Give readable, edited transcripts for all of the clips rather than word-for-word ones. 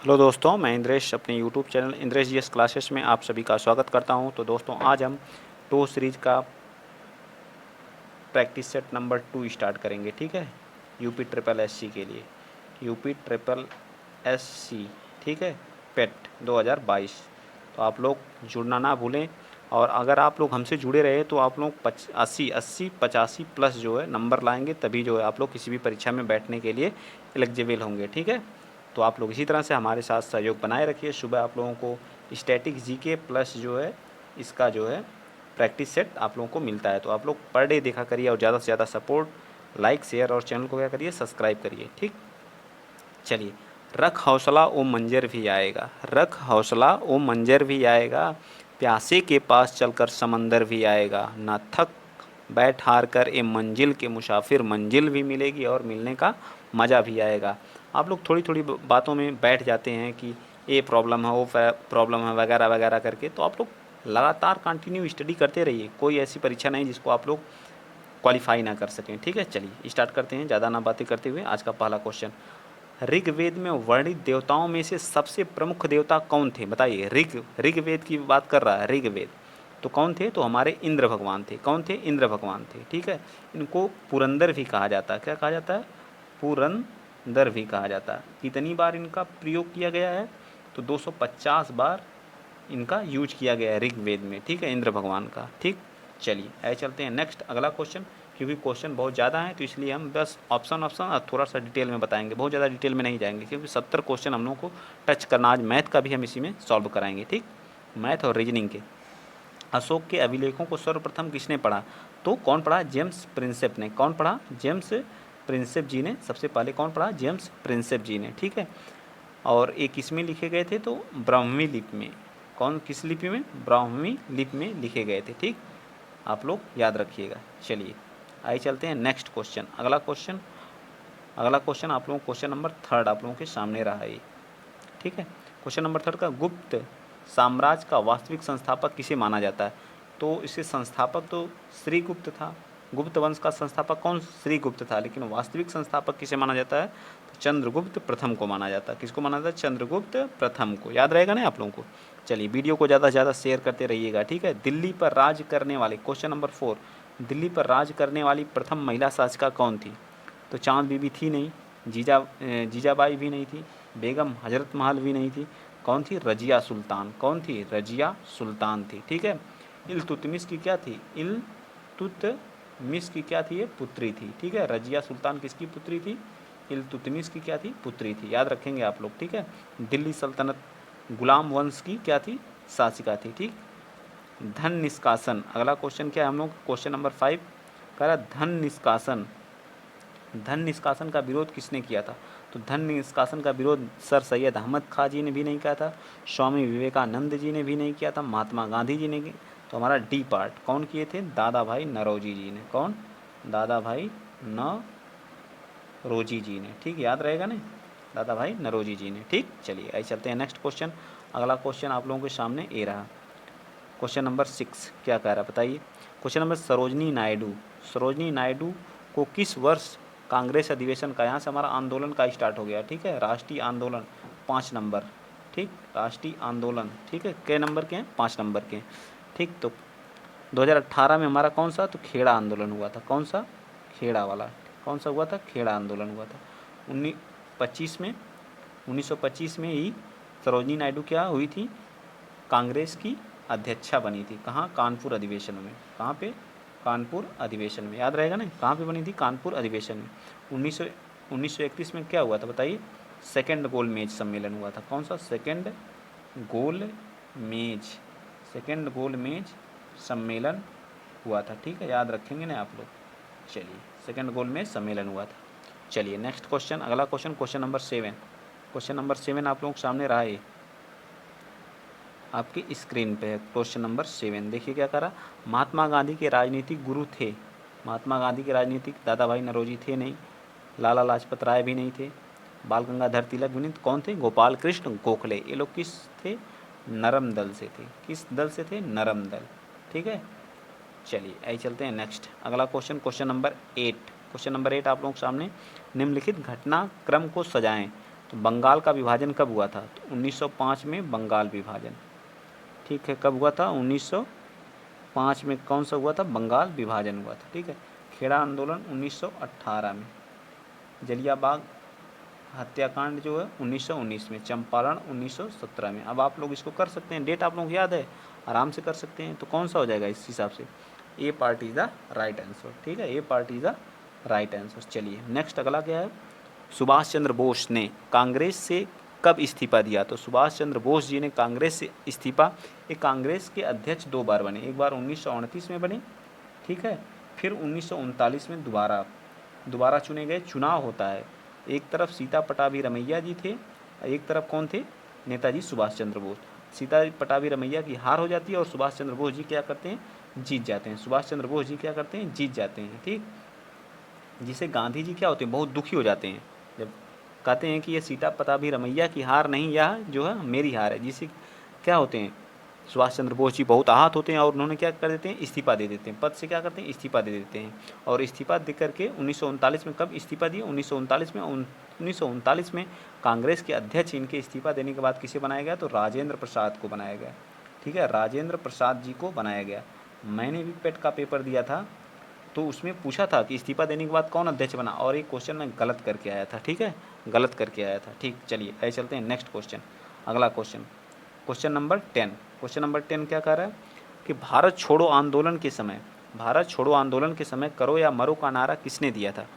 Hello दोस्तों, मैं इंद्रेश अपने YouTube channel Indresh GS classes में आप सभी का स्वागत करता हूं। तो दोस्तों, आज हम टो सीरीज का प्रैक्टिस सेट नंबर 2 स्टार्ट करेंगे। ठीक है, यूपी ट्रिपल एससी के लिए, यूपी ट्रिपल एससी, ठीक है, पेट 2022। तो आप लोग जुड़ना ना भूलें, और अगर आप लोग हमसे जुड़े रहे तो आप लोग 80 85 प्लस जो है नंबर लाएंगे, तभी जो है आप लोग किसी भी परीक्षा में बैठने के लिए एलिजिबल होंगे। ठीक है, तो आप लोग इसी तरह से हमारे साथ सहयोग बनाए रखिए। सुबह आप लोगों को स्टैटिक जीके प्लस जो है इसका जो है प्रैक्टिस सेट आप लोगों को मिलता है। तो आप लोग पर डे देखा करिए, और ज़्यादा से ज़्यादा सपोर्ट, लाइक, शेयर और चैनल को क्या करिए, सब्सक्राइब करिए। ठीक, चलिए। रख हौसला ओ मंजर भी आएगा, रख हौसला ओ मंजर भी आएगा, प्यासे के पास चलकर समंदर भी आएगा, ना थक बैठ हार कर ए मंजिल के मुसाफिर, मंजिल भी मिलेगी और मिलने का मज़ा भी आएगा। आप लोग थोड़ी थोड़ी बातों में बैठ जाते हैं कि ये प्रॉब्लम है, वो प्रॉब्लम है, वगैरह वगैरह करके। तो आप लोग लगातार कंटिन्यू स्टडी करते रहिए। कोई ऐसी परीक्षा नहीं जिसको आप लोग क्वालिफाई ना कर सकें। ठीक है, चलिए स्टार्ट करते हैं ज़्यादा ना बातें करते हुए। आज का पहला क्वेश्चन, ऋग्वेद में वर्णित देवताओं में से सबसे प्रमुख देवता कौन थे? बताइए। ऋग्वेद की बात कर रहा है, ऋग्वेद। तो कौन थे? तो हमारे इंद्र भगवान थे। कौन थे? इंद्र भगवान थे। ठीक है, इनको पुरंदर भी कहा जाता है। क्या कहा जाता है? पुरंदर भी कहा जाता है। कितनी बार इनका प्रयोग किया गया है? तो 250 बार इनका यूज किया गया है ऋग्वेद में। ठीक है, इंद्र भगवान का। ठीक, चलिए आगे चलते हैं नेक्स्ट अगला क्वेश्चन। क्योंकि क्वेश्चन बहुत ज़्यादा है तो इसलिए हम बस ऑप्शन ऑप्शन और थोड़ा सा डिटेल में बताएंगे, बहुत ज़्यादा डिटेल में नहीं जाएंगे, क्योंकि 70 क्वेश्चन हम लोग को टच करना। आज मैथ का भी हम इसी में सॉल्व कराएंगे। ठीक, मैथ और रीजनिंग के। अशोक के अभिलेखों को सर्वप्रथम किसने पढ़ा? तो कौन पढ़ा? जेम्स प्रिंसेप ने। कौन पढ़ा? जेम्स प्रिंसेप जी ने सबसे पहले कौन पढ़ा? जेम्स प्रिंसेप जी ने। ठीक है, और ये किस में लिखे गए थे? तो ब्राह्मी लिपि में। कौन, किस लिपि में? ब्राह्मी लिपि में लिखे गए थे। ठीक, आप लोग याद रखिएगा। चलिए आइए चलते हैं नेक्स्ट क्वेश्चन। अगला क्वेश्चन आप लोगों को क्वेश्चन नंबर 3 आप लोगों के सामने रहा है। ठीक है, क्वेश्चन नंबर 3 का, गुप्त साम्राज्य का वास्तविक संस्थापक किसे माना जाता है? तो इसके संस्थापक तो श्रीगुप्त था। गुप्त वंश का संस्थापक कौन? श्रीगुप्त था। लेकिन वास्तविक संस्थापक किसे माना जाता है? तो चंद्रगुप्त प्रथम को माना जाता है। किसको माना जाता है? चंद्रगुप्त प्रथम को। याद रहेगा ना आप लोगों को? चलिए वीडियो को ज़्यादा से ज़्यादा शेयर करते रहिएगा। ठीक है, दिल्ली पर राज करने वाले, क्वेश्चन नंबर 4, दिल्ली पर राज करने वाली प्रथम महिला शासिका कौन थी? तो चाँद बीबी थी नहीं, जीजाबाई भी नहीं थी, बेगम हजरत महल भी नहीं थी। कौन थी? रजिया सुल्तान। कौन थी? रजिया सुल्तान थी। ठीक है, इल्तुतमिश की क्या थी? इल्तुतमिश की क्या थी? ये पुत्री थी। ठीक है, रजिया सुल्तान किसकी पुत्री थी? इल्तुतमिश की क्या थी? पुत्री थी। याद रखेंगे आप लोग। ठीक है, दिल्ली सल्तनत गुलाम वंश की क्या थी? शासिका थी। ठीक, धन निष्कासन, अगला क्वेश्चन क्या है हम लोग? क्वेश्चन नंबर 5 कह रहा धन निष्कासन। धन निष्कासन का विरोध किसने किया था? तो धन निष्कासन का विरोध सर सैयद अहमद खां जी ने भी नहीं किया था, स्वामी विवेकानंद जी ने भी नहीं किया था, महात्मा गांधी जी ने। तो हमारा डी पार्ट कौन किए थे? दादा भाई नौरोजी जी ने। कौन? दादा भाई नौरोजी जी ने। ठीक, याद रहेगा ना? दादा भाई नौरोजी जी ने। ठीक, चलिए आइए चलते हैं नेक्स्ट क्वेश्चन। अगला क्वेश्चन आप लोगों के सामने ए रहा, क्वेश्चन नंबर 6 क्या कह रहा है बताइए। क्वेश्चन नंबर, सरोजनी नायडू, सरोजनी नायडू को किस वर्ष कांग्रेस अधिवेशन का, यहाँ से हमारा आंदोलन का स्टार्ट हो गया। ठीक है, राष्ट्रीय आंदोलन 5 नंबर। ठीक, राष्ट्रीय आंदोलन। ठीक है, कै नंबर के हैं? 5 नंबर के हैं। ठीक, तो 2018 में हमारा कौन सा? तो खेड़ा आंदोलन हुआ था। कौन सा? खेड़ा वाला। कौन सा हुआ था? खेड़ा आंदोलन हुआ था। 1925 में, 1925 में ही सरोजनी नायडू क्या हुई थी? कांग्रेस की अध्यक्षा बनी थी। कहाँ? कानपुर अधिवेशन में। कहाँ पे? कानपुर अधिवेशन में। याद रहेगा ना? कहाँ पे बनी थी? कानपुर अधिवेशन में। 1931 में क्या हुआ था बताइए? सेकंड गोल मेज सम्मेलन हुआ था। कौन सा? सेकंड गोल मेज, सेकंड गोल मेज सम्मेलन हुआ था। ठीक है, याद रखेंगे ना आप लोग? चलिए, सेकंड गोल मेज सम्मेलन हुआ था। चलिए नेक्स्ट क्वेश्चन, अगला question, question number 7। Question number 7 आप लोगों के सामने रहा है, आपकी स्क्रीन पे है। क्वेश्चन नंबर 7 देखिए क्या करा। महात्मा गांधी के राजनीतिक गुरु थे? महात्मा गांधी के राजनीतिक, दादा भाई नौरोजी थे नहीं, लाला लाजपत राय भी नहीं थे, बाल गंगाधर तिलक भी नहीं। कौन थे? गोपाल कृष्ण गोखले। ये लोग किस थे? नरम दल से थे। किस दल से थे? नरम दल। ठीक है, चलिए आइए चलते हैं नेक्स्ट अगला question, question number 8। Question number 8 आप लोगों के सामने, निम्नलिखित घटनाक्रम को सजाएं। तो बंगाल का विभाजन कब हुआ था? तो 1905 में बंगाल विभाजन, ठीक है। कब हुआ था? 1905 में कौन सा हुआ था? बंगाल विभाजन हुआ था, ठीक है। खेड़ा आंदोलन 1918 में, जलियांबाग हत्याकांड जो है 1919 में, चंपारण 1917 में। अब आप लोग इसको कर सकते हैं, डेट आप लोग याद है, आराम से कर सकते हैं। तो कौन सा हो जाएगा इस हिसाब से? A part is the right answer, ठीक है। A part is the right answer. चलिए नेक्स्ट अगला क्या है? सुभाष चंद्र बोस ने कांग्रेस से कब इस्तीफा दिया? तो सुभाष चंद्र बोस जी ने कांग्रेस से इस्तीफा, एक कांग्रेस के अध्यक्ष 2 बार बने, एक बार 1938 में बने, ठीक है, फिर 1939 में दोबारा चुने गए। चुनाव होता है, एक तरफ सीता पटाभी रमैया जी थे, एक तरफ कौन थे? नेताजी सुभाष चंद्र बोस। सीता पटाभी रमैया की हार हो जाती है और सुभाष चंद्र बोस जी क्या करते हैं? जीत जाते हैं। सुभाष चंद्र बोस जी क्या करते हैं? जीत जाते हैं, ठीक। जिसे गांधी जी क्या होते हैं? बहुत दुखी हो जाते हैं, जब कहते हैं कि ये सीता पटाभी रमैया की हार नहीं, यह जो है मेरी हार है। जिसे क्या होते हैं? सुभाष चंद्र बोस जी बहुत आहत होते हैं और उन्होंने क्या कर देते हैं? इस्तीफा दे देते हैं, पद से क्या करते हैं? इस्तीफा दे देते हैं। और इस्तीफा दे करके 1939 में, कब इस्तीफा दिए? 1939 में कांग्रेस के अध्यक्ष इनके इस्तीफा देने के बाद किसे बनाया गया? तो राजेंद्र प्रसाद को बनाया गया, ठीक है, राजेंद्र प्रसाद जी को बनाया गया। मैंने भी पेट का पेपर दिया था, तो उसमें पूछा था कि इस्तीफा देने के बाद कौन अध्यक्ष बना, और एक क्वेश्चन मैं गलत करके आया था, ठीक है, गलत करके आया था, ठीक। चलिए आइए चलते हैं नेक्स्ट क्वेश्चन, अगला question, question number 10। Question number 10 क्या कह रहा है कि भारत छोड़ो आंदोलन के समय, भारत छोड़ो आंदोलन के समय करो या मरो का नारा किसने दिया था?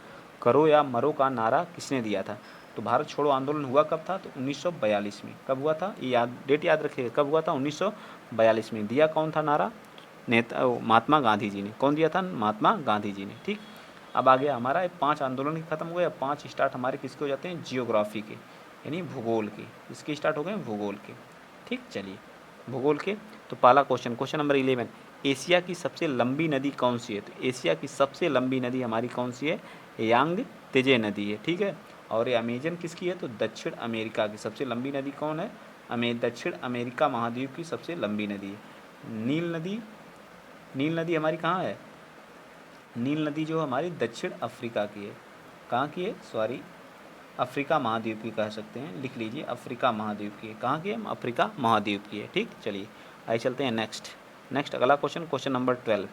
करो या मरो का नारा किसने दिया था? तो भारत छोड़ो आंदोलन हुआ कब था? तो 1942 में। कब हुआ था? ये डेट याद रखिएगा, कब हुआ था? 1942 में। दिया कौन था नारा? नेता महात्मा गांधी जी ने। कौन दिया था? महात्मा गांधी जी ने, ठीक। अब आ गया हमारा 5 आंदोलन खत्म हो गए। 5 स्टार्ट हमारे किसके हो जाते हैं? जियोग्राफी के, यानी भूगोल के। इसके स्टार्ट हो गए भूगोल के, ठीक। चलिए भूगोल के, तो पहला क्वेश्चन, क्वेश्चन नंबर 11, एशिया की सबसे लंबी नदी कौन सी है? तो एशिया की सबसे लंबी नदी हमारी कौन सी है? यांग तेजे नदी है, ठीक है। और ये अमेजन किसकी है? तो दक्षिण अमेरिका की सबसे लंबी नदी कौन है? दक्षिण अमेरिका महाद्वीप की सबसे लंबी नदी है। नील नदी, नील नदी हमारी कहाँ है? नील नदी जो हमारी दक्षिण अफ्रीका की है। कहाँ की है? सॉरी, अफ्रीका महाद्वीप की कह सकते हैं, लिख लीजिए, अफ्रीका महाद्वीप की है। कहाँ की है? अफ्रीका महाद्वीप की है, ठीक। चलिए आइए चलते हैं नेक्स्ट अगला question, question number 12।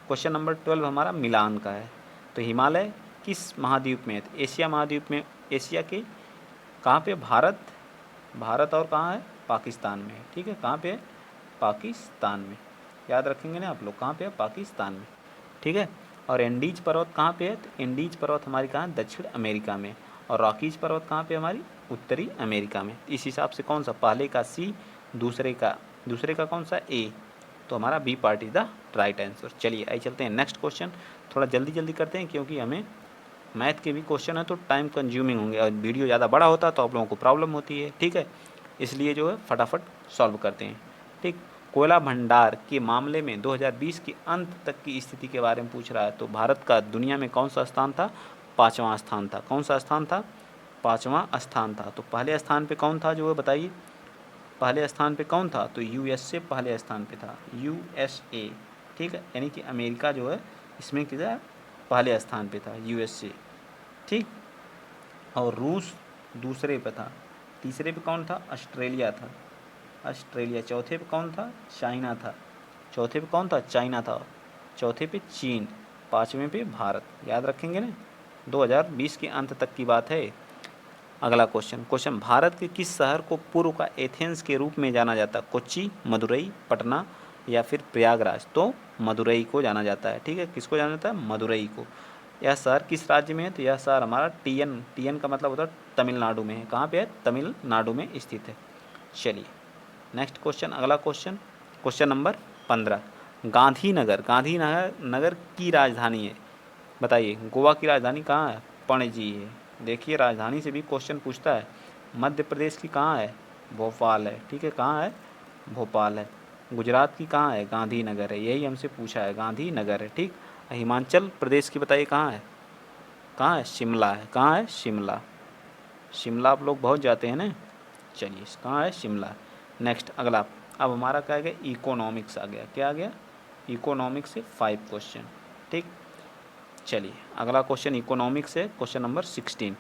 Question number 12 हमारा मिलान का है। तो हिमालय किस महाद्वीप में है? तो एशिया महाद्वीप में। एशिया के कहाँ पे? भारत और कहाँ है? पाकिस्तान में, ठीक है। कहाँ पे है? पाकिस्तान में, याद रखेंगे ना आप लोग, कहाँ पे है? पाकिस्तान में, ठीक है। और एंडीज पर्वत कहाँ पे है? तो एंडीज पर्वत हमारी कहाँ है? दक्षिण अमेरिका में। और रॉकीज पर्वत कहाँ पे? हमारी उत्तरी अमेरिका में। इस हिसाब से कौन सा? पहले का सी, दूसरे का कौन सा? ए। तो हमारा B part is the right answer. चलिए आइए चलते हैं नेक्स्ट क्वेश्चन। थोड़ा जल्दी करते हैं क्योंकि हमें मैथ के भी क्वेश्चन है तो टाइम कंज्यूमिंग होंगे, और वीडियो ज़्यादा बड़ा होता है तो आप लोगों को प्रॉब्लम होती है, ठीक है। इसलिए जो है फटाफट सॉल्व करते हैं, ठीक। कोयला भंडार के मामले में 2020 के अंत तक की स्थिति के बारे में पूछ रहा है। तो भारत का दुनिया में कौन सा स्थान था? 5वां स्थान था। कौन सा स्थान था? 5वां स्थान था। तो पहले स्थान पे कौन था जो है बताइए? पहले स्थान पे कौन था? तो यूएसए पहले स्थान पे था, यूएसए, ठीक है, यानी कि अमेरिका जो है इसमें किधर पहले स्थान पे था? यूएसए, ठीक। और रूस दूसरे पे था। तीसरे पे कौन था? ऑस्ट्रेलिया था, ऑस्ट्रेलिया। चौथे पे कौन था? चाइना था। चौथे पे कौन था? चाइना था। चौथे पे चीन। 5वें पे भारत। याद रखेंगे ना, 2020 के अंत तक की बात है। अगला क्वेश्चन, भारत के किस शहर को पूर्व का एथेंस के रूप में जाना जाता है? कोच्चि, मदुरई, पटना या फिर प्रयागराज? तो मदुरई को जाना जाता है, ठीक है। किसको जाना जाता है? मदुरई को। यह शहर किस राज्य में है? तो यह शहर हमारा टीएन का मतलब होता है तमिलनाडु में है। कहाँ पे है? तमिलनाडु में स्थित है। चलिए नेक्स्ट क्वेश्चन, अगला क्वेश्चन, क्वेश्चन नंबर 15। गांधीनगर की राजधानी है, बताइए। गोवा की राजधानी कहाँ है? पणजी है। देखिए राजधानी से भी क्वेश्चन पूछता है। मध्य प्रदेश की कहाँ है? भोपाल है, ठीक है। कहाँ है? भोपाल है। गुजरात की कहाँ है? गांधीनगर है। यही हमसे पूछा है, गांधीनगर है, ठीक। हिमाचल प्रदेश की बताइए कहाँ है? कहाँ है? शिमला है। कहाँ है? शिमला। शिमला आप लोग बहुत जाते हैं ना। चलिए कहाँ है? शिमला। नेक्स्ट अगला, अब हमारा क्या आ गया? इकोनॉमिक्स आ गया। क्या आ गया? इकोनॉमिक्स से 5 क्वेश्चन, ठीक। चलिए अगला क्वेश्चन इकोनॉमिक्स है, क्वेश्चन नंबर 16।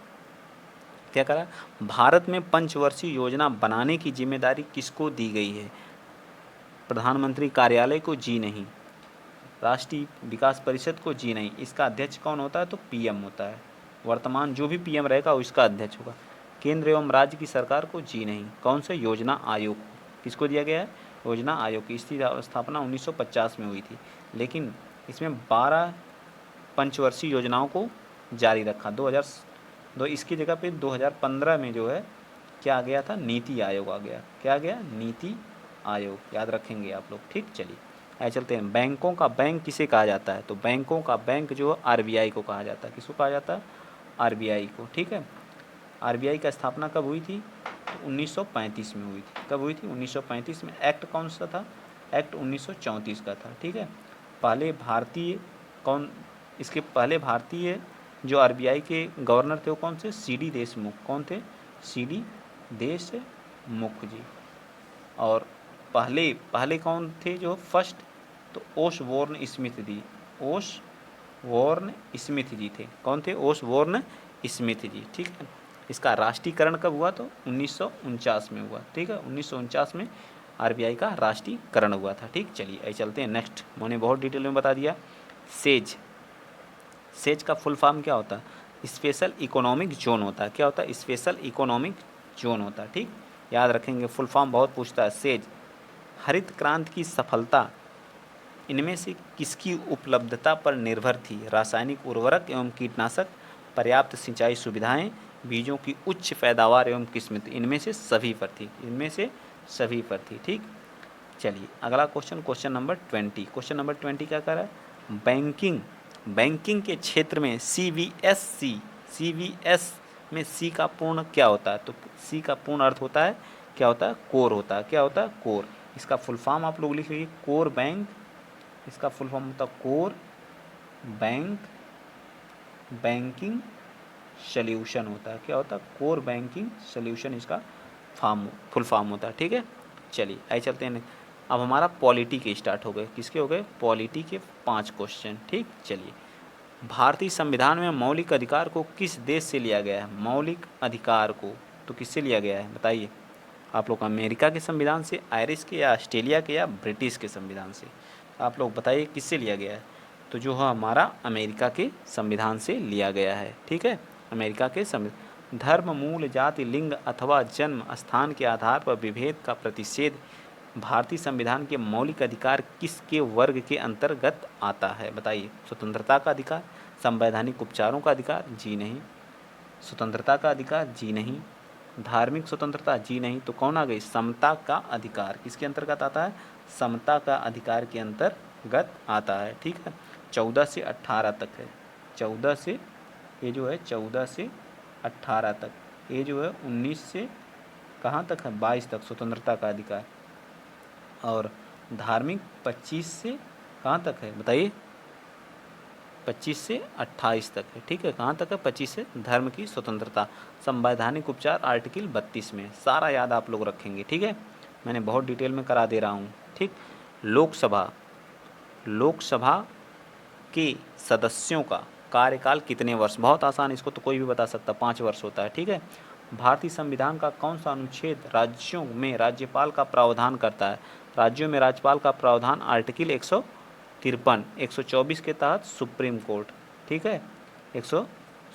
क्या करा, भारत में पंचवर्षीय योजना बनाने की जिम्मेदारी किसको दी गई है, प्रधानमंत्री कार्यालय को, जी नहीं, राष्ट्रीय विकास परिषद को, जी नहीं, इसका अध्यक्ष कौन होता है, तो पीएम होता है, वर्तमान जो भी पीएम रहेगा उसका अध्यक्ष होगा, केंद्र एवं राज्य की सरकार को, जी नहीं, कौन से, योजना आयोग, किसको दिया गया है, योजना आयोग की। इसकी स्थापना 1950 में हुई थी, लेकिन इसमें 12 पंचवर्षीय योजनाओं को जारी रखा। 2002 इसकी जगह पे 2015 में जो है क्या आ गया था, नीति आयोग आ गया। क्या आ गया, नीति आयोग, याद रखेंगे आप लोग, ठीक। चलिए आगे चलते हैं। बैंकों का बैंक किसे कहा जाता है, तो बैंकों का बैंक जो है आरबीआई को कहा जाता है। किसको कहा जाता है, आरबीआई को, ठीक है। आरबीआई का स्थापना कब हुई थी, तो 1935 में हुई थी। कब हुई थी, 1935 में। एक्ट कौन सा था, एक्ट 1934 का था, ठीक है। पहले भारतीय कौन, इसके पहले भारतीय जो आरबीआई के गवर्नर थे वो कौन से, सीडी देशमुख। कौन थे, सीडी देशमुख जी। और पहले कौन थे जो फर्स्ट, तो ओसबोर्न स्मिथ जी, ओसबोर्न स्मिथ जी थे। कौन थे, ओसबोर्न स्मिथ जी, ठीक है। इसका राष्ट्रीयकरण कब हुआ, तो 1949 में हुआ, ठीक है। 1949 में आरबीआई का राष्ट्रीयकरण हुआ था, ठीक। चलिए आइए चलते हैं नेक्स्ट। मैंने बहुत डिटेल में बता दिया। सेज, सेज का फुल फॉर्म क्या होता है, स्पेशल इकोनॉमिक जोन होता है। क्या होता है, स्पेशल इकोनॉमिक जोन होता है, ठीक। याद रखेंगे, फुल फॉर्म बहुत पूछता है। सेज, हरित क्रांति की सफलता इनमें से किसकी उपलब्धता पर निर्भर थी, रासायनिक उर्वरक एवं कीटनाशक, पर्याप्त सिंचाई सुविधाएं, बीजों की उच्च पैदावार एवं किस्मत, इनमें से सभी पर थी, इनमें से सभी पर थी, ठीक। चलिए अगला question, question number 20। Question number 20 क्या कर रहा है, बैंकिंग के क्षेत्र में सीवीएस में सी का पूर्ण क्या होता है, तो सी का पूर्ण अर्थ होता है, क्या होता है, कोर होता है। क्या होता है, कोर। इसका फुल फॉर्म आप लोग लिख लीजिए, कोर बैंक। इसका फुल फॉर्म होता है कोर बैंक बैंकिंग सॉल्यूशन होता है। क्या होता है, कोर बैंकिंग सॉल्यूशन इसका फुल फॉर्म होता है, ठीक है। चलिए आइए चलते हैं। अब हमारा पॉलिटी के स्टार्ट हो गए, किसके हो गए, पॉलिटी के 5 क्वेश्चन, ठीक। चलिए, भारतीय संविधान में मौलिक अधिकार को किस देश से लिया गया है, मौलिक अधिकार को तो किससे लिया गया है, बताइए आप लोग, अमेरिका के संविधान से, आयरिश के, या ऑस्ट्रेलिया के, या ब्रिटिश के संविधान से, आप लोग बताइए किससे लिया गया है। तो जो है हमारा अमेरिका के संविधान से लिया गया है, ठीक है, अमेरिका के संविधान। धर्म, मूल, जाति, लिंग अथवा जन्म स्थान के आधार पर विभेद का प्रतिषेध भारतीय संविधान के मौलिक अधिकार किसके वर्ग के अंतर्गत आता है, बताइए। स्वतंत्रता का अधिकार, संवैधानिक उपचारों का अधिकार, जी नहीं। स्वतंत्रता का अधिकार, जी नहीं। धार्मिक स्वतंत्रता, जी नहीं। तो कौन आ गई, समता का अधिकार, किसके अंतर्गत आता है, समता का अधिकार के अंतर्गत आता है, ठीक है। 14 से 18 तक है, 14 से, ये जो है 14 से 18 तक, ये जो है 19 से कहाँ तक है, 22 तक स्वतंत्रता का अधिकार। और धार्मिक 25 से कहाँ तक है, बताइए, 25 से 28 तक है, ठीक है। कहाँ तक है, 25 से, धर्म की स्वतंत्रता। संवैधानिक उपचार आर्टिकल 32 में, सारा याद आप लोग रखेंगे, ठीक है। मैंने बहुत डिटेल में करा दे रहा हूँ, ठीक। लोकसभा के सदस्यों का कार्यकाल कितने वर्ष, बहुत आसान, इसको तो कोई भी बता सकता, 5 वर्ष होता है, ठीक है। भारतीय संविधान का कौन सा अनुच्छेद राज्यों में राज्यपाल का प्रावधान करता है, राज्यों में राज्यपाल का प्रावधान आर्टिकल 153, 124 के तहत सुप्रीम कोर्ट, ठीक है। 100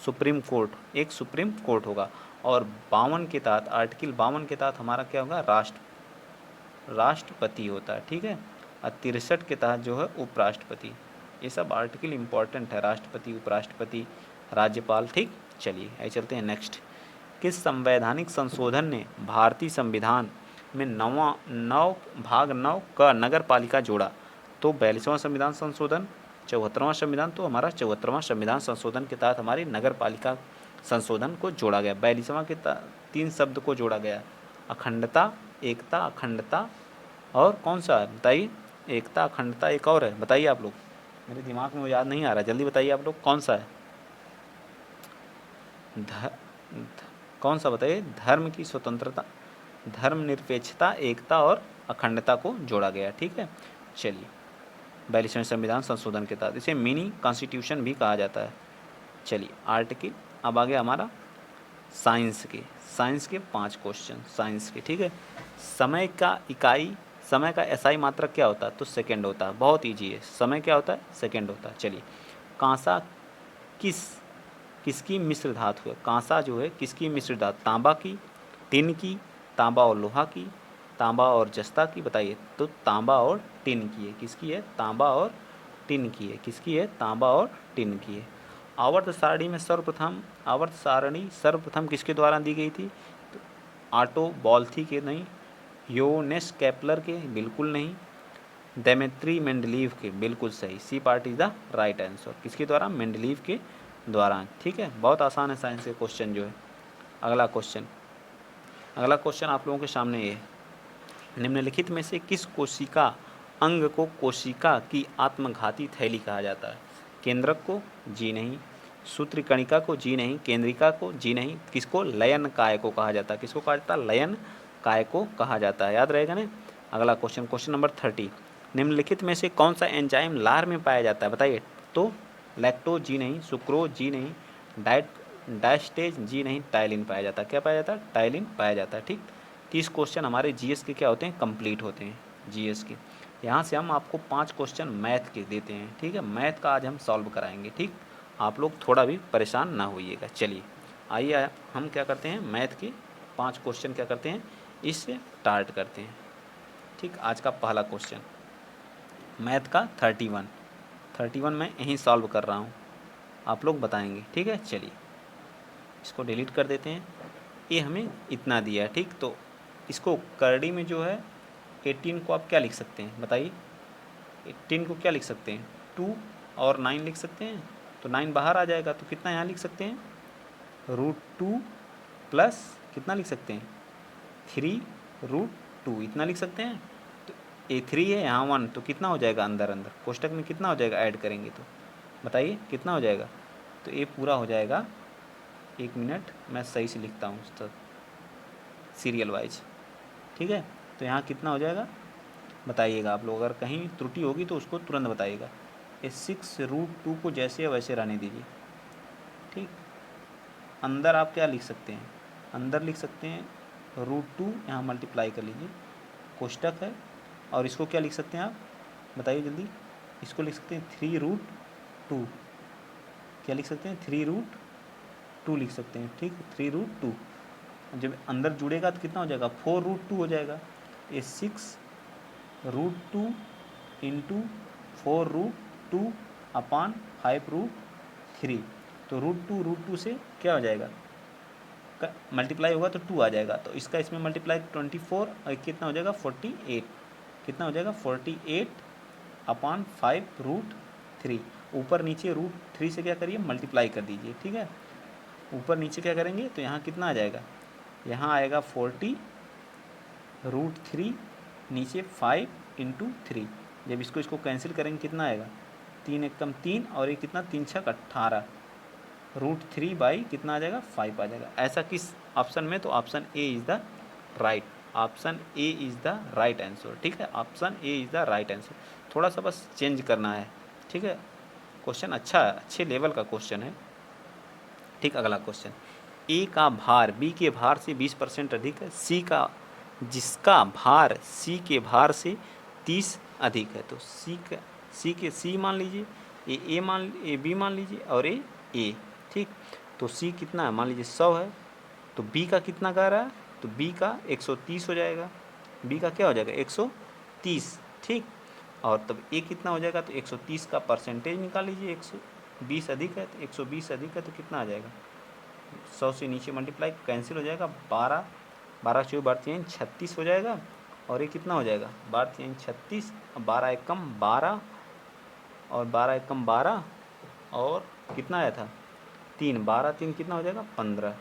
सुप्रीम कोर्ट, एक सुप्रीम कोर्ट होगा। और 52 के तहत, आर्टिकल 52 के तहत हमारा क्या होगा, राष्ट्रपति होता है, ठीक है। और 63 के तहत जो है उपराष्ट्रपति। ये सब आर्टिकल इम्पॉर्टेंट है, राष्ट्रपति, उपराष्ट्रपति, राज्यपाल, ठीक। चलिए आइए चलते हैं नेक्स्ट। किस संवैधानिक संशोधन ने भारतीय संविधान में 9 का नगर पालिका जोड़ा, तो 42वां संविधान संशोधन, 74वां संविधान, तो हमारा 74वां संविधान संशोधन के तहत हमारी नगर पालिका संशोधन को जोड़ा गया। 42वां के 3 शब्द को जोड़ा गया, अखंडता, एकता, अखंडता, और कौन सा है बताइए, एकता, अखंडता, एक और है, बताइए आप लोग, मेरे दिमाग में वो याद नहीं आ रहा, जल्दी बताइए आप लोग, कौन सा है, कौन सा बताइए, धर्म की स्वतंत्रता, धर्मनिरपेक्षता, एकता और अखंडता को जोड़ा गया, ठीक है। चलिए, 42वें संविधान संशोधन के तहत इसे मिनी कॉन्स्टिट्यूशन भी कहा जाता है। चलिए आर्टिकल, अब आ गया हमारा साइंस के 5 क्वेश्चन साइंस के, ठीक है। समय का एसआई मात्रक क्या होता है? तो सेकंड होता है। बहुत ईजी है। समय क्या होता है? सेकंड होता है। चलिए, कांसा किसकी मिश्र धातु है? कांसा जो है किसकी मिश्र धातु? तांबा की, टिन की, तांबा और लोहा की, तांबा और जस्ता की? बताइए। तो तांबा और टिन की है। किसकी है? तांबा और टिन की है। किसकी है? तांबा और टिन की है। आवर्त सारणी सर्वप्रथम किसके द्वारा दी गई थी? तो आटो बॉल्थी के नहीं, योनेस केपलर के बिल्कुल नहीं, डेमेट्री मेंडलीव के बिल्कुल सही। C part is the right answer. किसके द्वारा? मेंडलीव के द्वारा। ठीक है, बहुत आसान है साइंस के क्वेश्चन जो है। अगला क्वेश्चन आप लोगों के सामने ये है, निम्नलिखित में से किस कोशिका अंग को कोशिका की आत्मघाती थैली कहा जाता है? केंद्रक को? जी नहीं। सूत्रकणिका को? जी नहीं। केंद्रिका को? जी नहीं। किसको? लयन काय को कहा जाता है। किसको कहा जाता है? लयन काय को कहा जाता है। याद रहेगा ना। अगला क्वेश्चन नंबर 30, निम्नलिखित में से कौन सा एंजाइम लार में पाया जाता है? बताइए। तो लैक्टोज जी नहीं, सुक्रोज जी नहीं, डायस्टेज जी नहीं, टाइलिन पाया जाता है। क्या पाया जाता है? टाइलिन पाया जाता है। ठीक, 30 क्वेश्चन हमारे जीएस के क्या होते हैं? कंप्लीट होते हैं जीएस के। यहाँ से हम आपको 5 क्वेश्चन मैथ के देते हैं। ठीक है, मैथ का आज हम सॉल्व कराएंगे। ठीक, आप लोग थोड़ा भी परेशान ना होइएगा। चलिए आइए हम क्या करते हैं, मैथ के 5 क्वेश्चन क्या करते हैं, इससे स्टार्ट करते हैं। ठीक, आज का पहला क्वेश्चन मैथ का 31 मैं यहीं सॉल्व कर रहा हूँ, आप लोग बताएंगे। ठीक है, चलिए इसको डिलीट कर देते हैं। ये हमें इतना दिया है। ठीक, तो इसको करड़ी में जो है 18 को आप क्या लिख सकते हैं? बताइए। 18 को क्या लिख सकते हैं? 2 और 9 लिख सकते हैं। तो 9 बाहर आ जाएगा, तो कितना यहाँ लिख सकते हैं? √2 प्लस कितना लिख सकते हैं? 3√2 इतना लिख सकते हैं। तो ये 3 है, यहाँ 1, तो कितना हो जाएगा अंदर कोष्टक में? कितना हो जाएगा ऐड करेंगे तो? बताइए कितना हो जाएगा? तो ये पूरा हो जाएगा, 1 मिनट मैं सही से लिखता हूँ तो सीरियल वाइज। ठीक है, तो यहाँ कितना हो जाएगा बताइएगा आप लोग। अगर कहीं त्रुटि होगी तो उसको तुरंत बताइएगा। ये 6√2 को जैसे वैसे रहने दीजिए। ठीक, अंदर आप क्या लिख सकते हैं? अंदर लिख सकते हैं √2, यहाँ मल्टीप्लाई कर लीजिए, कोष्टक है। और इसको क्या लिख सकते हैं आप? बताइए जल्दी। इसको लिख सकते हैं 3√2। क्या लिख सकते हैं? 3√2 लिख सकते हैं। ठीक, 3√2 जब अंदर जुड़ेगा तो कितना हो जाएगा? 4√2 हो जाएगा। ये 6√2 इंटू 4√2 अपान 5√3। तो √2 से क्या हो जाएगा? मल्टीप्लाई होगा तो 2 आ जाएगा। तो इसका इसमें मल्टीप्लाई 24 और कितना हो जाएगा? 48। कितना हो जाएगा? 48 अपान 5√3। ऊपर नीचे √3 से क्या करिए? मल्टीप्लाई कर दीजिए। ठीक है, ऊपर नीचे क्या करेंगे तो यहाँ कितना आ जाएगा? यहाँ आएगा 40√3, नीचे 5 इंटू 3। जब इसको कैंसिल करेंगे कितना आएगा? 3 एकम 3 और ये कितना? 3 छक 18। √3 बाई कितना आ जाएगा? 5 आ जाएगा। ऐसा किस ऑप्शन में? तो option A is the right. Option A is the right answer. ठीक है, option A is the right answer. थोड़ा सा बस चेंज करना है। ठीक है, क्वेश्चन अच्छा है, अच्छे लेवल का क्वेश्चन है। ठीक, अगला क्वेश्चन, ए का भार बी के भार से 20% अधिक है। जिसका भार सी के भार से 30 अधिक है। तो सी मान लीजिए, ए बी मान लीजिए और ए। ठीक, तो सी कितना है? मान लीजिए 100 है। तो बी का कितना कह रहा है? तो बी का 130 हो जाएगा। बी का क्या हो जाएगा? 130। ठीक, और तब ए कितना हो जाएगा? तो 130 का परसेंटेज निकाल लीजिए। 120 अधिक है, तो 120 अधिक है तो कितना आ जाएगा? 100 से नीचे मल्टीप्लाई कैंसिल हो जाएगा। 12 12 36 हो जाएगा। और ये कितना हो जाएगा? 12 36, 12 एकम 12 और 12 एकम 12 और कितना आया था? 3, 12 3 कितना हो जाएगा? 15।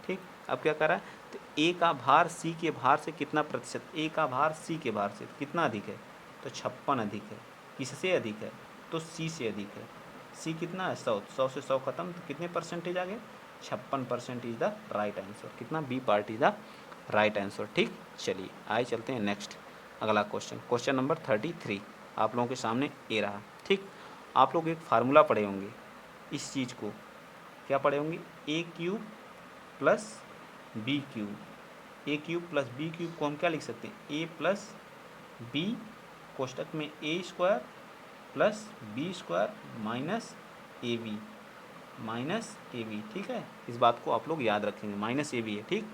ठीक, अब क्या कर रहा है? तो ए का भार सी के भार से कितना प्रतिशत? ए का भार सी के भार से कितना अधिक है? तो 56 अधिक है। किससे अधिक है? तो सी से अधिक है। सी कितना है? 100 से 100 खत्म, तो कितने परसेंटेज आ गए? 56% इज द राइट आंसर। कितना? B part is the right answer. ठीक, चलिए आइए चलते हैं नेक्स्ट अगला क्वेश्चन नंबर 33 आप लोगों के सामने ए रहा। ठीक, आप लोग एक फार्मूला पढ़े होंगे, इस चीज़ को क्या पढ़े होंगे? a³ प्लस बी क्यूब, ए क्यूब प्लस बी क्यूब को हम क्या लिख सकते हैं, ए प्लस बी कोष्टक में A square plus B square minus A B, ठीक है। इस बात को आप लोग याद रखेंगे, माइनस ए बी है, ठीक।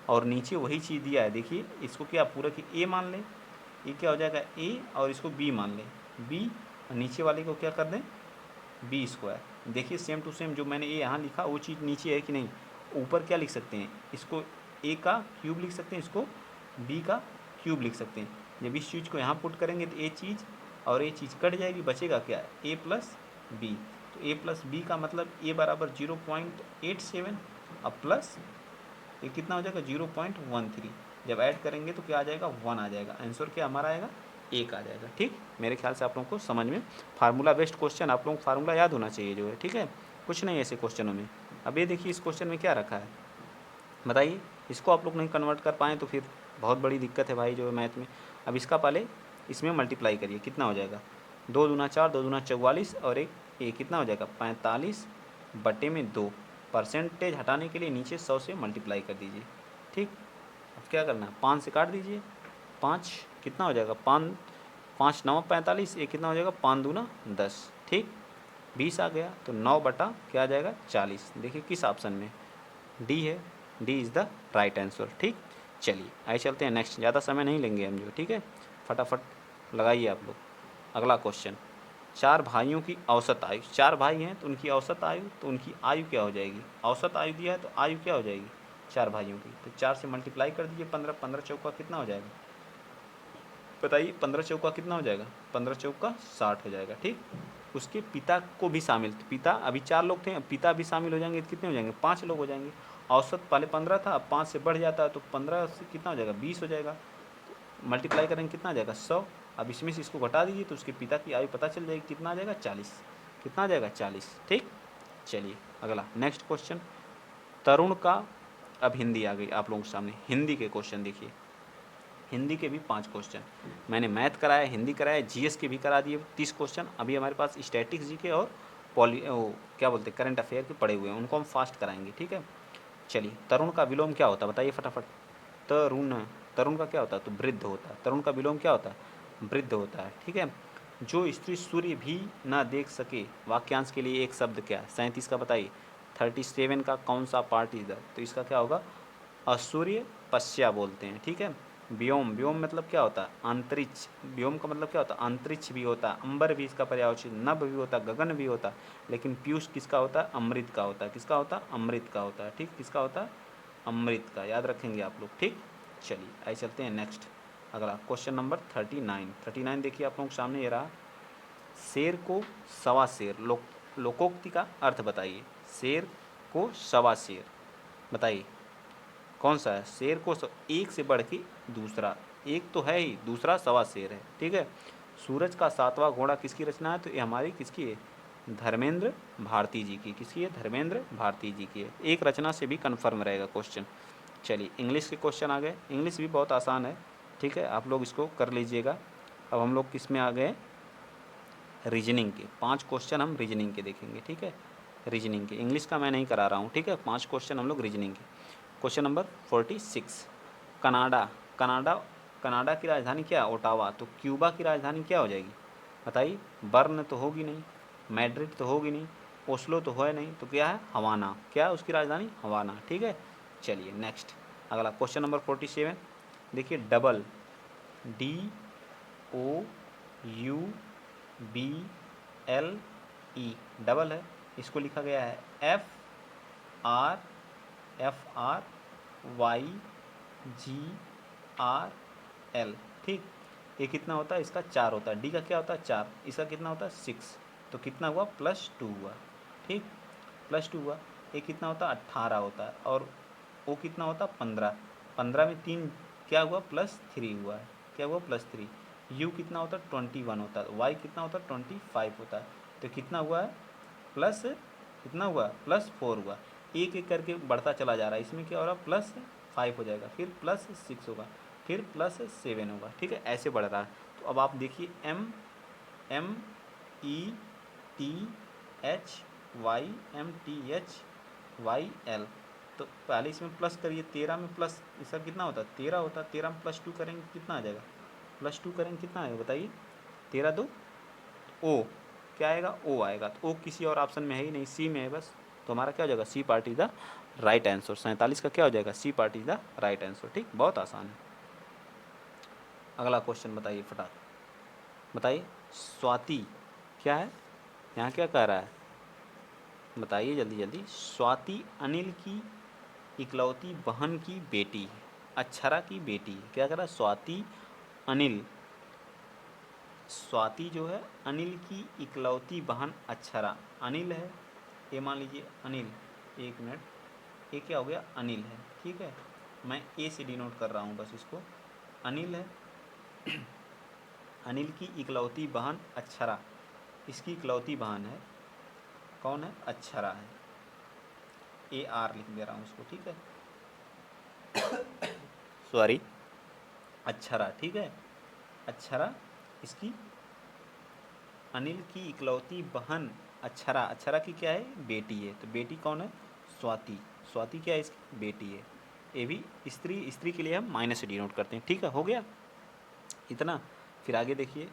और नीचे वही चीज़ दिया है, देखिए इसको क्या पूरा कि ए मान लें, ये क्या हो जाएगा ए, और इसको बी मान लें बी, और नीचे वाले को क्या कर दें बी स्क्वायर। देखिए सेम टू सेम जो मैंने ये यहाँ लिखा वो चीज़ नीचे है कि नहीं। ऊपर क्या लिख सकते हैं, इसको ए का क्यूब लिख सकते हैं, इसको बी का क्यूब लिख सकते हैं। जब इस चीज़ को यहाँ पुट करेंगे तो ए चीज़ और ये चीज़ कट जाएगी, बचेगा क्या, ए प्लस बी। तो ए प्लस बी का मतलब ए बराबर 0.87, अब प्लस ये कितना हो जाएगा 0.13। जब ऐड करेंगे तो क्या आ जाएगा 1 आ जाएगा। आंसर क्या हमारा आएगा 1 आ जाएगा, ठीक। मेरे ख्याल से आप लोगों को समझ में, फार्मूला बेस्ड क्वेश्चन, आप लोगों को फार्मूला याद होना चाहिए जो है, ठीक है। कुछ नहीं ऐसे क्वेश्चनों में। अब ये देखिए इस क्वेश्चन में क्या रखा है बताइए, इसको आप लोग नहीं कन्वर्ट कर पाएँ तो फिर बहुत बड़ी दिक्कत है भाई जो है मैथ में। अब इसका पहले इसमें मल्टीप्लाई करिए, कितना हो जाएगा 2 दूना 4, 2 दूना 44 और एक कितना हो जाएगा 45/2। परसेंटेज हटाने के लिए नीचे 100 से मल्टीप्लाई कर दीजिए, ठीक। अब क्या करना है 5 से काट दीजिए, 5 कितना हो जाएगा 5 5 9 45, एक कितना हो जाएगा 5 दूना 10, ठीक। 20 आ गया तो 9 बटा क्या आ जाएगा 40। देखिए किस ऑप्शन में, डी है, D is the right answer, ठीक। चलिए आइए चलते हैं नेक्स्ट, ज़्यादा समय नहीं लेंगे हम जो, ठीक है। फटाफट लगाइए आप लोग। अगला क्वेश्चन, 4 भाइयों की औसत आयु, 4 भाई हैं तो उनकी औसत आयु, तो उनकी आयु क्या हो जाएगी, औसत आयु दिया है तो आयु क्या हो जाएगी 4 भाइयों की, तो 4 से मल्टीप्लाई कर दीजिए 15, 15 चौका कितना हो जाएगा बताइए, 15 चौका कितना हो जाएगा, 15 चौका 60 हो जाएगा, ठीक। उसके पिता को भी शामिल, तो पिता अभी 4 लोग थे, पिता भी शामिल हो जाएंगे तो कितने हो जाएंगे 5 लोग हो जाएंगे। औसत पहले 15 था, अब 5 से बढ़ जाता है तो 15 से कितना हो जाएगा 20 हो जाएगा, मल्टीप्लाई करेंगे कितना आ जाएगा 100। अब इसमें से इसको घटा दीजिए तो उसके पिता की आयु पता चल जाएगी, कितना आ जाएगा 40, कितना आ जाएगा 40, ठीक। चलिए अगला नेक्स्ट क्वेश्चन, तरुण का, अब हिंदी आ गई आप लोगों के सामने, हिंदी के क्वेश्चन देखिए। हिंदी के भी 5 क्वेश्चन, मैंने मैथ कराया, हिंदी कराया, जीएस के भी करा दिए 30 क्वेश्चन। अभी हमारे पास स्टैटिक्स जी के और क्या बोलते हैं करंट अफेयर के पड़े हुए हैं, उनको हम फास्ट कराएंगे, ठीक है। चलिए तरुण का विलोम क्या होता है बताइए फटाफट, तरुण, तरुण का क्या होता है तो वृद्ध होता है, तरुण का विलोम क्या होता है वृद्ध होता है, ठीक है। जो स्त्री सूर्य भी ना देख सके, वाक्यांश के लिए एक शब्द क्या है, 37 का बताइए, 37 का कौन सा पार्ट इधर, तो इसका क्या होगा असूर्य पश्या बोलते हैं, ठीक है। व्योम, व्योम मतलब क्या होता है अंतरिक्ष, व्योम का मतलब क्या होता है अंतरिक्ष भी होता है, अंबर भी इसका पर्यायवाची, नभ भी होता है, गगन भी होता है, लेकिन पीयूष किसका होता है अमृत का होता है, किसका होता है अमृत का होता है, ठीक, किसका होता है अमृत का, याद रखेंगे आप लोग, ठीक। चलिए आइए चलते हैं नेक्स्ट, अगला क्वेश्चन नंबर 39 देखिए आप लोगों के सामने ये रहा, शेर को सवा शेर, लोकोक्ति का अर्थ बताइए, शेर को सवा शेर बताइए कौन सा है, शेर को एक से बढ़ के दूसरा, एक तो है ही, दूसरा सवा शेर है, ठीक है। सूरज का 7वां घोड़ा किसकी रचना है, तो ये हमारी किसकी है धर्मेंद्र भारती जी की, किसकी है धर्मेंद्र भारती जी की है। एक रचना से भी कन्फर्म रहेगा क्वेश्चन। चलिए इंग्लिश के क्वेश्चन आ गए, इंग्लिश भी बहुत आसान है, ठीक है, आप लोग इसको कर लीजिएगा। अब हम लोग किस में आ गए रीजनिंग के, 5 क्वेश्चन हम रीजनिंग के देखेंगे, ठीक है। रीजनिंग के, इंग्लिश का मैं नहीं करा रहा हूँ, ठीक है, 5 क्वेश्चन हम लोग रीजनिंग के। Question number 46, Canada, Canada, Canada की राजधानी क्या है ओटावा, तो क्यूबा की राजधानी क्या हो जाएगी बताइए, बर्न तो होगी नहीं, मैड्रिड तो होगी नहीं, ओस्लो तो है नहीं, तो क्या है हवाना, क्या है उसकी राजधानी हवाना, ठीक है। चलिए नेक्स्ट अगला क्वेश्चन नंबर 47 देखिए, डबल, DOUBLE डबल है, इसको लिखा गया है FRYGRL, ठीक। ये कितना होता है इसका 4 होता है, डी का क्या होता है 4, इसका कितना होता है 6, तो कितना हुआ +2 हुआ, ठीक, +2 हुआ। ये कितना होता है 18 होता है, और वो कितना होता है 15, 15 में 3 क्या हुआ +3 हुआ है, क्या हुआ +3। यू कितना होता है 21 होता है, वाई कितना होता है 25 होता है, तो कितना हुआ है प्लस, कितना हुआ +4 हुआ, एक एक करके बढ़ता चला जा रहा है, इसमें क्या हो रहा है +5 हो जाएगा, फिर +6 होगा, फिर +7 होगा, ठीक है, ऐसे बढ़ रहा है। तो अब आप देखिए METHYMTHYL, तो पहले इसमें प्लस करिए, 13 में प्लस इसका कितना होता है 13 होता है, 13 में +2 करेंगे कितना आ जाएगा, +2 करेंगे कितना आएगा बताइए, 13 2 ओ क्या आएगा, ओ आएगा। तो ओ किसी और ऑप्शन में है ही नहीं, सी में है बस। तो हमारा क्या हो जाएगा, C part is the right answer. 47 का क्या हो जाएगा, C part is the right answer. ठीक, बहुत आसान है। अगला क्वेश्चन बताइए फटाक, बताइए स्वाति क्या है, यहाँ क्या कह रहा है बताइए जल्दी जल्दी। स्वाति अनिल की इकलौती बहन की बेटी है, अक्षरा की बेटी है। क्या कह रहा है, स्वाति अनिल, स्वाति जो है अनिल की इकलौती बहन अक्षरा, अनिल है ये, मान लीजिए अनिल, एक मिनट, ये क्या हो गया अनिल है, ठीक है, मैं ए से डिनोट कर रहा हूँ बस इसको, अनिल है। अनिल की इकलौती बहन अक्षरा, इसकी इकलौती बहन है, कौन है, अक्षरा है, ए आर लिख दे रहा हूँ इसको, ठीक है, सॉरी, अक्षरा, ठीक है, अक्षरा इसकी, अनिल की इकलौती बहन अक्षरा, अक्षरा की क्या है, बेटी है। तो बेटी कौन है, स्वाति, स्वाति क्या है, इसकी बेटी है। ये भी स्त्री, स्त्री के लिए हम माइनस से डिनोट करते हैं, ठीक है, हो गया इतना। फिर आगे देखिए,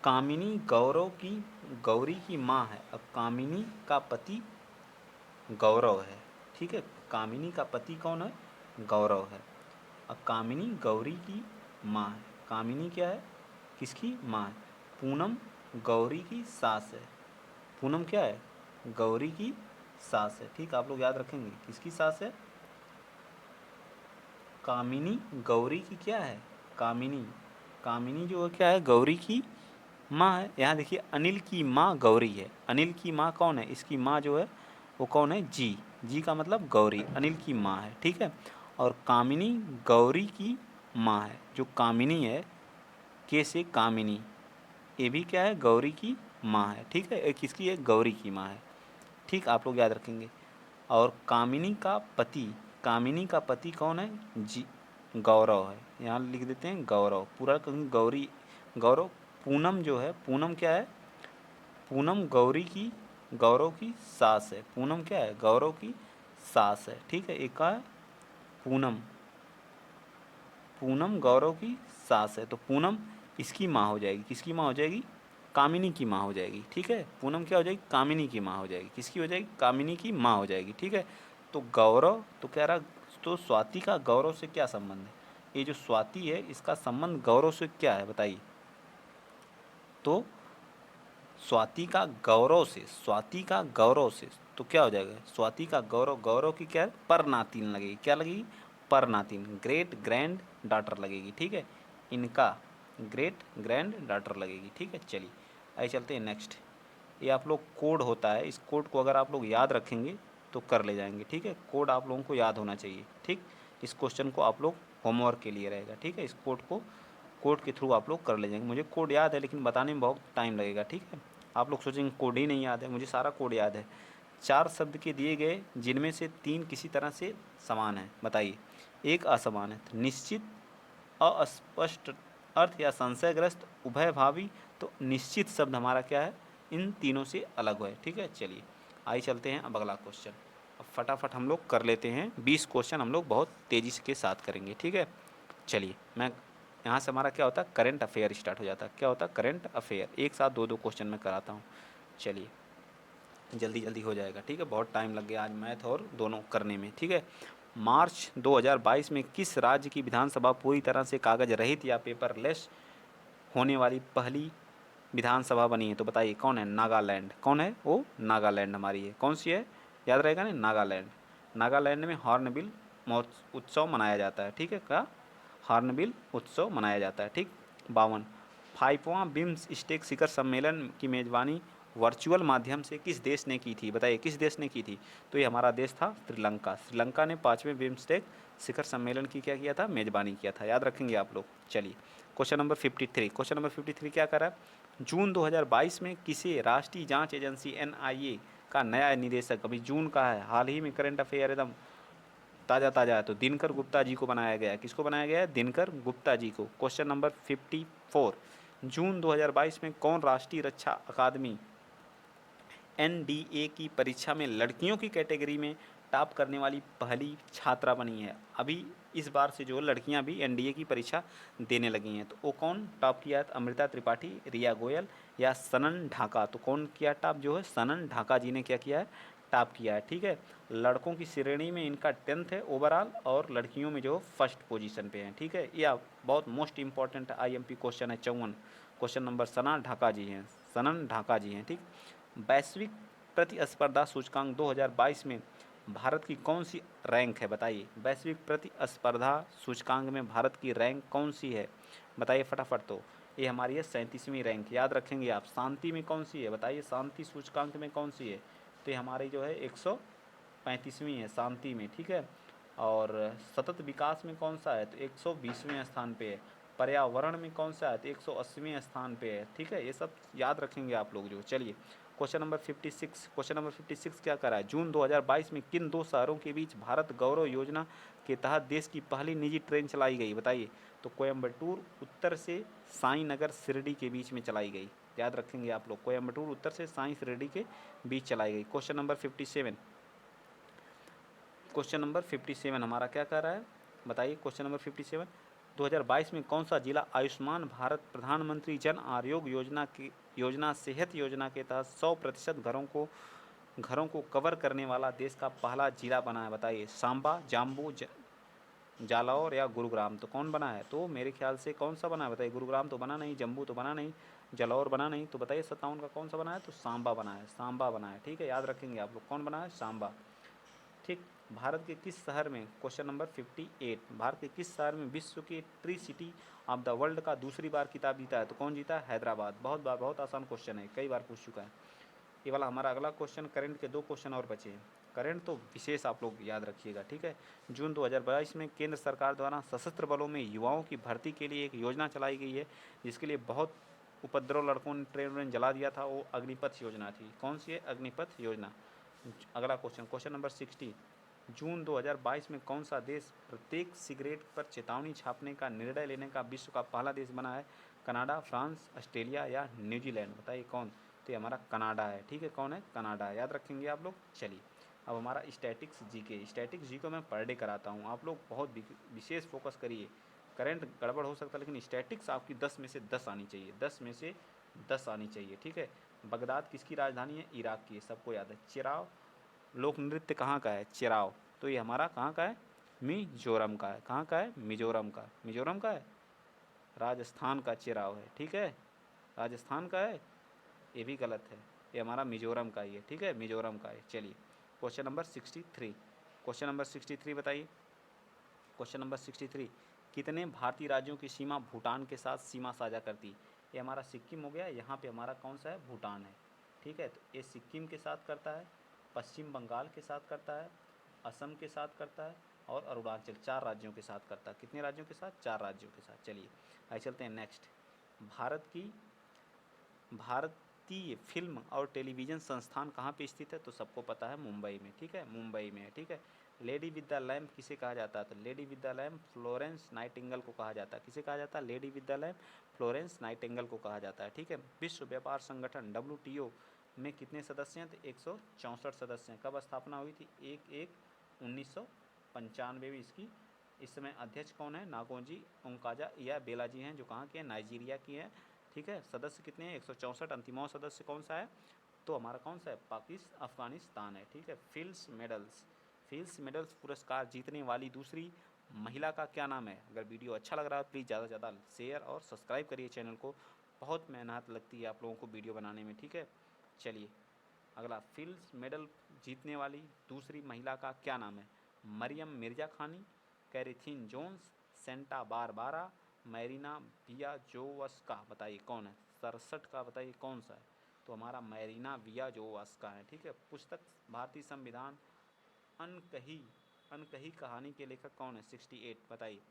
कामिनी गौरव की, गौरी की माँ है। अब कामिनी का पति गौरव है, ठीक है, कामिनी का पति कौन है, गौरव है। अब कामिनी गौरी की माँ है, कामिनी क्या है, किसकी माँ है, पूनम गौरी की सास है, पूनम क्या है, गौरी की सास है। ठीक, आप लोग याद रखेंगे किसकी सास है, कामिनी गौरी की क्या है, कामिनी, कामिनी जो है क्या है, गौरी की माँ है। यहाँ देखिए अनिल की माँ गौरी है, अनिल की माँ कौन है, इसकी माँ जो है वो कौन है, जी, जी का मतलब गौरी, अनिल की माँ है, ठीक है। और कामिनी गौरी की माँ है, जो कामिनी है, के से कामिनी, ये भी क्या है, गौरी की माँ है, ठीक है, एक किसकी है, गौरी की माँ है। ठीक, आप लोग याद रखेंगे। और कामिनी का पति, कामिनी का पति कौन है, जी, गौरव है, यहाँ लिख देते हैं गौरव, पूरा कहीं गौरी, गौरव। पूनम जो है, पूनम क्या है, पूनम गौरी की, गौरव की सास है, पूनम क्या है, गौरव की सास है, ठीक है, एक का है पूनम, पूनम गौरव की सास है। तो पूनम इसकी माँ हो जाएगी, किसकी माँ हो जाएगी, कामिनी की माँ हो जाएगी, ठीक है, पूनम क्या हो जाएगी, कामिनी की माँ हो जाएगी, किसकी हो जाएगी, कामिनी की माँ हो जाएगी, ठीक है। तो गौरव, तो कह रहा, तो स्वाति का गौरव से क्या संबंध है, ये जो स्वाति है इसका संबंध गौरव से क्या है बताइए। तो स्वाति का गौरव से, स्वाति का गौरव से, तो क्या हो जाएगा, स्वाति का गौरव, गौरव की क्या है, पर नातिन लगेगी, क्या लगेगी, पर नातिन, ग्रेट ग्रैंड डॉटर लगेगी, ठीक है, इनका ग्रेट ग्रैंड डॉटर लगेगी, ठीक है। चलिए आइए चलते हैं नेक्स्ट। ये आप लोग कोड होता है, इस कोड को अगर आप लोग याद रखेंगे तो कर ले जाएंगे, ठीक है, कोड आप लोगों को याद होना चाहिए, ठीक। इस क्वेश्चन को आप लोग होमवर्क के लिए रहेगा, ठीक है, इस कोड को, कोड के थ्रू आप लोग कर ले जाएंगे। मुझे कोड याद है लेकिन बताने में बहुत टाइम लगेगा, ठीक है। आप लोग सोचेंगे कोड ही नहीं याद है, मुझे सारा कोड याद है। 4 शब्द के दिए गए जिनमें से 3 किसी तरह से समान है, बताइए, एक असमान है। तो निश्चित, अस्पष्ट अर्थ या संशयग्रस्त, उभयभावी, तो निश्चित शब्द हमारा क्या है, इन तीनों से अलग है, ठीक है। चलिए आइए चलते हैं अब अगला क्वेश्चन। अब फटाफट हम लोग कर लेते हैं, 20 क्वेश्चन हम लोग बहुत तेज़ी के साथ करेंगे, ठीक है। चलिए, मैं यहाँ से हमारा क्या होता है, करंट अफेयर स्टार्ट हो जाता है, क्या होता है, करंट अफेयर, एक साथ दो दो क्वेश्चन में कराता हूँ। चलिए जल्दी जल्दी हो जाएगा, ठीक है, बहुत टाइम लग गया आज मैथ और दोनों करने में, ठीक है। मार्च 2022 में किस राज्य की विधानसभा पूरी तरह से कागज रहित या पेपरलेस होने वाली पहली विधानसभा बनी है, तो बताइए कौन है, नागालैंड, कौन है वो, नागालैंड हमारी है, कौन सी है, याद रहेगा ना, नागालैंड। नागालैंड में हॉर्नबिल उत्सव मनाया जाता है, ठीक है, क्या, हॉर्नबिल उत्सव मनाया जाता है, ठीक। 52, 5वां बिम्स्टेक शिखर सम्मेलन की मेज़बानी वर्चुअल माध्यम से किस देश ने की थी, बताइए किस देश ने की थी। तो ये हमारा देश था श्रीलंका, श्रीलंका ने 5वें बिम्स्टेक शिखर सम्मेलन की क्या किया था, मेज़बानी किया था, याद रखेंगे आप लोग। चलिए क्वेश्चन नंबर 53, क्वेश्चन नंबर 53 क्या कर रहा है, जून 2022 में किसे राष्ट्रीय जांच एजेंसी NIA का नया निदेशक, अभी जून का है, हाल ही में करंट अफेयर एकदम ताज़ा ताज़ा है, तो दिनकर गुप्ता जी को बनाया गया है, किसको बनाया गया है, दिनकर गुप्ता जी को। क्वेश्चन नंबर 54, जून 2022 में कौन राष्ट्रीय रक्षा अकादमी NDA की परीक्षा में लड़कियों की कैटेगरी में टॉप करने वाली पहली छात्रा बनी है। अभी इस बार से जो लड़कियां भी एनडीए की परीक्षा देने लगी हैं, तो वो कौन टॉप किया है? तो अमृता त्रिपाठी, रिया गोयल या सनन ढाका। तो कौन किया टॉप? जो है सनन ढाका जी ने क्या किया है? टॉप किया है। ठीक है, लड़कों की श्रेणी में इनका 10th है ओवरऑल, और लड़कियों में जो फर्स्ट पोजीशन पे है। ठीक है, यह बहुत मोस्ट इंपॉर्टेंट आईएमपी क्वेश्चन है 54। क्वेश्चन नंबर सनन ढाका जी हैं, सनन ढाका जी हैं। ठीक, वैश्विक प्रतिस्पर्धा सूचकांक 2022 में भारत की कौन सी रैंक है? बताइए, वैश्विक प्रतिस्पर्धा सूचकांक में भारत की रैंक कौन सी है? बताइए फटाफट। तो ये हमारी है 37वीं रैंक, याद रखेंगे आप। शांति में कौन सी है? बताइए, शांति सूचकांक में कौन सी है? तो ये हमारी जो है 135वीं है शांति में। ठीक है, और सतत विकास में कौन सा है? तो 120वें स्थान पे है। पर्यावरण में कौन सा है? तो 180वें स्थान पे है। ठीक है, ये सब याद रखेंगे आप लोग जो। चलिए क्वेश्चन नंबर 56। क्वेश्चन नंबर 56 क्या कर रहा है? जून 2022 में किन दो शहरों के बीच भारत गौरव योजना के तहत देश की पहली निजी ट्रेन चलाई गई? बताइए। तो कोयम्बटूर उत्तर से साई नगर शिरडी के बीच में चलाई गई। याद रखेंगे आप लोग, कोयम्बटूर उत्तर से साई शिरडी के बीच चलाई गई। Question number 57। क्वेश्चन नंबर 57 हमारा क्या कर रहा है? बताइए क्वेश्चन नंबर 57। 2022 में कौन सा जिला आयुष्मान भारत प्रधानमंत्री जन आरोग्य योजना सेहत योजना के तहत 100% घरों को कवर करने वाला देश का पहला जिला बना है? बताइए, सांबा, जाम्बू, जालौर या गुरुग्राम। तो कौन बना है? तो मेरे ख्याल से कौन सा बना है? बताइए, गुरुग्राम तो बना नहीं, जम्मू तो बना नहीं, जालौर बना नहीं। तो बताइए 57 का कौन सा बना है? तो सांबा बना है, सांबा बना है। ठीक है, याद रखेंगे आप लोग, कौन बना है? सांबा। ठीक, भारत के किस शहर में, क्वेश्चन नंबर 58, भारत के किस शहर में विश्व के tree city of the world का दूसरी बार खिताब जीता है? तो कौन जीता? हैदराबाद। बहुत बार, बहुत आसान क्वेश्चन है, कई बार पूछ चुका है। ये वाला हमारा अगला क्वेश्चन। करंट के 2 क्वेश्चन और बचे हैं। करंट तो विशेष आप लोग याद रखिएगा। ठीक है, जून 2022 में केंद्र सरकार द्वारा सशस्त्र बलों में युवाओं की भर्ती के लिए एक योजना चलाई गई है, जिसके लिए बहुत उपद्रव, लड़कों ने ट्रेन व्रेन जला दिया था। वो अग्निपथ योजना थी। कौन सी है? अग्निपथ योजना। अगला क्वेश्चन, क्वेश्चन नंबर 60। जून 2022 में कौन सा देश प्रत्येक सिगरेट पर चेतावनी छापने का निर्णय लेने का विश्व का पहला देश बना है? कनाडा, फ्रांस, ऑस्ट्रेलिया या न्यूजीलैंड। बताइए कौन? तो ये हमारा कनाडा है। ठीक है, कौन है? कनाडा। याद रखेंगे आप लोग। चलिए अब हमारा स्टैटिक्स जीके। स्टैटिक्स जीके मैं पर डे कराता हूँ, आप लोग बहुत विशेष फोकस करिए। करंट गड़बड़ हो सकता है, लेकिन स्टैटिक्स आपकी 10 में से 10 आनी चाहिए, 10 में से 10 आनी चाहिए। ठीक है, बगदाद किसकी राजधानी है? इराक की है, सबको याद है। चिराव लोक नृत्य कहाँ का है? चिराव। तो ये हमारा कहाँ का है? मिजोरम का है। कहाँ का है? मिजोरम का। मिजोरम का है, राजस्थान का चिराव है। ठीक है, राजस्थान का है, ये भी गलत है, ये हमारा मिजोरम का ही है। ठीक है, मिजोरम का है। चलिए क्वेश्चन नंबर 63। क्वेश्चन नंबर 63 बताइए। क्वेश्चन नंबर 63, कितने भारतीय राज्यों की सीमा भूटान के साथ सीमा साझा करती? ये हमारा सिक्किम हो गया, यहाँ पे हमारा कौन सा है? भूटान है। ठीक है, तो ये सिक्किम के साथ करता है, पश्चिम बंगाल के साथ करता है, असम के साथ करता है, और अरुणाचल। 4 राज्यों के साथ करता है। कितने राज्यों के साथ? 4 राज्यों के साथ। चलिए आइए चलते हैं नेक्स्ट। भारतीय फिल्म और टेलीविज़न संस्थान कहाँ पे स्थित है? तो सबको पता है, मुंबई में। ठीक है, मुंबई में है। ठीक है, लेडी विद द लैम्प किसे कहा जाता है? तो lady with the lamp Florence Nightingale को कहा जाता है। किसे कहा जाता है? Lady with the lamp Florence Nightingale को कहा जाता है। ठीक है, विश्व व्यापार संगठन WTO में कितने सदस्य हैं? तो 164 सदस्य हैं। कब स्थापना हुई थी? 1/1/1995 में इसकी। इस समय अध्यक्ष कौन है? नागोजी ओंकाजा या बेला जी हैं, जो कहाँ के हैं? नाइजीरिया की हैं। ठीक है, सदस्य कितने हैं? 164। अंतिमों सदस्य कौन सा है? तो हमारा कौन सा है? अफगानिस्तान है। ठीक है, फिल्स मेडल्स पुरस्कार जीतने वाली दूसरी महिला का क्या नाम है? अगर वीडियो अच्छा लग रहा है प्लीज़ ज़्यादा से ज़्यादा शेयर और सब्सक्राइब करिए चैनल को। बहुत मेहनत लगती है आप लोगों को वीडियो बनाने में। ठीक है, चलिए अगला, फिल्स मेडल जीतने वाली दूसरी महिला का क्या नाम है? मरियम मिर्जा खानी, कैरेथिन जोन्स, सेंटा बारबारा, मैरिना वियाजोवस्का। बताइए कौन है? 67 का बताइए कौन सा है? तो हमारा मैरिना वियाजोवस्का है। ठीक है, पुस्तक भारतीय संविधान अनकही अनकही कहानी के लेखक कौन है? 68 बताइए।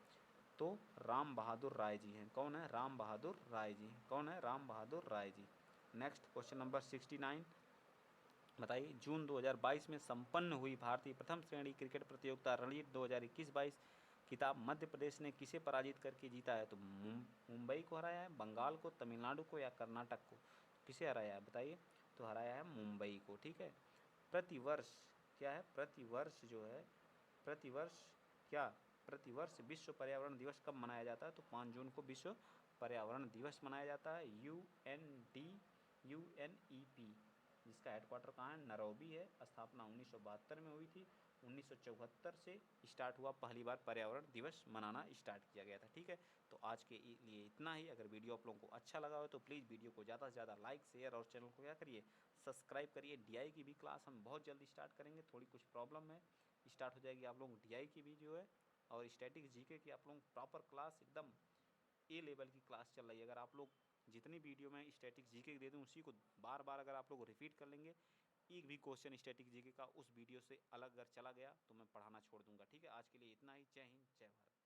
तो राम बहादुर राय जी हैं। कौन है? राम बहादुर राय जी। कौन है? Ram Bahadur Rai ji. Next question number 69 बताइए। जून 2022 में संपन्न हुई भारतीय प्रथम श्रेणी क्रिकेट प्रतियोगिता रणजी 2021-22 खिताब मध्य प्रदेश ने किसे पराजित करके जीता है? तो मुंबई को हराया है, बंगाल को, तमिलनाडु को या कर्नाटक को? किसे हराया है बताइए? तो हराया है मुंबई को। ठीक है, प्रतिवर्ष क्या है, प्रतिवर्ष जो है, प्रतिवर्ष क्या, प्रतिवर्ष विश्व पर्यावरण दिवस कब मनाया जाता है? तो 5 जून को विश्व पर्यावरण दिवस मनाया जाता है। UNEP, जिसका हेडक्वार्टर कहाँ है, नैरोबी है। स्थापना 1972 में हुई थी। 1974 से स्टार्ट हुआ, पहली बार पर्यावरण दिवस मनाना स्टार्ट किया गया था। ठीक है, तो आज के लिए इतना ही। अगर वीडियो आप लोगों को अच्छा लगा हो तो प्लीज़ वीडियो को ज़्यादा से ज़्यादा लाइक शेयर और चैनल को क्या करिए, सब्सक्राइब करिए। DI की भी क्लास हम बहुत जल्दी स्टार्ट करेंगे, थोड़ी कुछ प्रॉब्लम है, स्टार्ट हो जाएगी आप लोग DI की भी जो है, और स्टैटिक जीके की आप लोग प्रॉपर क्लास एकदम A लेवल की क्लास चल रही है। अगर आप लोग जितनी वीडियो में स्टैटिक जीके दे दूँ उसी को बार बार अगर आप लोग रिपीट कर लेंगे, एक भी क्वेश्चन स्टैटिक जीके का उस वीडियो से अलग अगर चला गया तो मैं पढ़ाना छोड़ दूंगा। ठीक है, आज के लिए इतना ही। जय हिंद, जय भारत।